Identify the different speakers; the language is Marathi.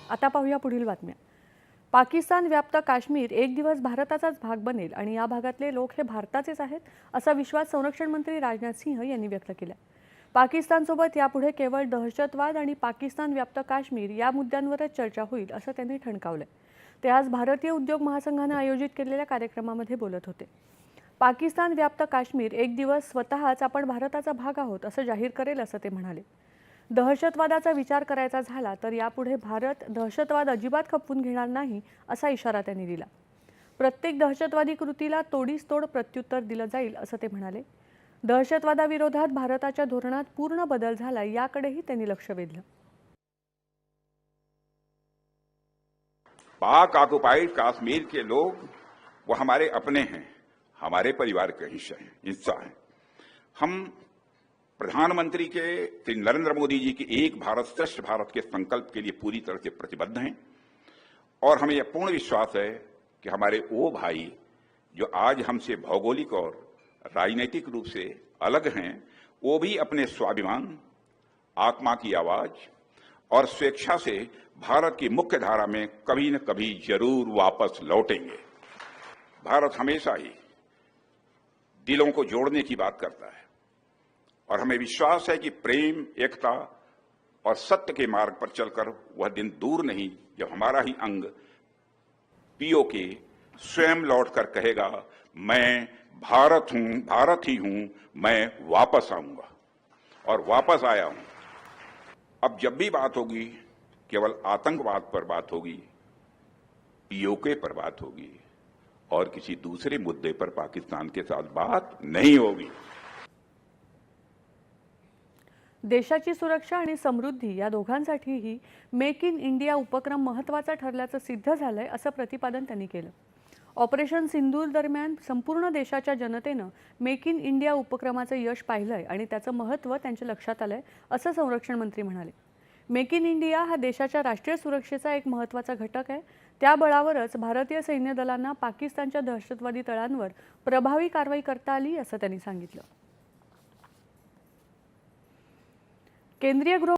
Speaker 1: आता पाहूया पुढील बातम्या। पाकिस्तान व्याप्त काश्मीर एक दिवस भारताचाच भाग बनेल आणि या भागातले लोक हे भारताचेच आहेत असा विश्वास संरक्षण मंत्री राजनाथ सिंह यांनी व्यक्त केला। पाकिस्तानसोबत यापुढे केवळ दहशतवाद आणि पाकिस्तान व्याप्त काश्मीर या मुद्द्यांवरच चर्चा होईल असं त्यांनी ठणकावलं। ते आज भारतीय उद्योग महासंघाने आयोजित केलेल्या कार्यक्रमामध्ये बोलत होते। पाकिस्तान व्याप्त काश्मीर एक दिवस स्वतःच आपण भारताचा भाग आहोत असं जाहीर करेल असं ते म्हणाले। दहशतवादाचा विचार करायचा झाला तर यापुढे भारत दहशतवाद अजिबात खपवून घेणार नाही असा इशारा त्यांनी दिला। प्रत्येक दहशतवादी कृतीला तोडीस तोड प्रत्युत्तर दिलं जाईल असं ते म्हणाले। दहशतवादाविरोधात भारताच्या धोरणात पूर्ण बदल झाला याकडेही त्यांनी लक्ष वेधलं।
Speaker 2: पाक ऑक्युपाइड कश्मीर के लोग वो हमारे अपने हैं, हमारे परिवार का हिस्सा हैं। हम प्रधानमंत्री के श्री नरेंद्र मोदी जी के एक भारत श्रेष्ठ भारत के संकल्प के लिए पूरी तरह से प्रतिबद्ध हैं और हमें यह पूर्ण विश्वास है कि हमारे वो भाई जो आज हमसे भौगोलिक और राजनीतिक रूप से अलग हैं, वो भी अपने स्वाभिमान, आत्मा की आवाज और स्वेच्छा से भारत की मुख्य धारा में कभी न कभी जरूर वापस लौटेंगे। भारत हमेशा ही दिलों को जोड़ने की बात करता है और हमें विश्वास है कि प्रेम, एकता और सत्य के मार्ग पर चलकर वह दिन दूर नहीं जब हमारा ही अंग पीओके स्वयं लौटकर कहेगा, मैं भारत हूं, भारत ही हूं, मैं वापस आऊंगा। और वापस आया हूं। अब जब भी बात होगी केवल आतंकवाद पर बात होगी, पीओके पर बात होगी और किसी दूसरे मुद्दे पर पाकिस्तान के साथ बात नहीं होगी।
Speaker 1: देशाची सुरक्षा आणि समृद्धी या दोघांसाठीही मेक इन इंडिया उपक्रम महत्त्वाचा ठरल्याचं सिद्ध झालंय असं प्रतिपादन त्यांनी केलं। ऑपरेशन सिंदूर दरम्यान संपूर्ण देशाच्या जनतेनं मेक इन इंडिया उपक्रमाचं यश पाहिलंय आणि त्याचं महत्त्व त्यांच्या लक्षात आलंय असं संरक्षण मंत्री म्हणाले। मेक इन इंडिया हा देशाच्या राष्ट्रीय सुरक्षेचा एक महत्त्वाचा घटक आहे। त्या बळावरच भारतीय सैन्य दलांना पाकिस्तानच्या दहशतवादी तळांवर प्रभावी कारवाई करता आली असं त्यांनी सांगितलं। केंद्रीय गृह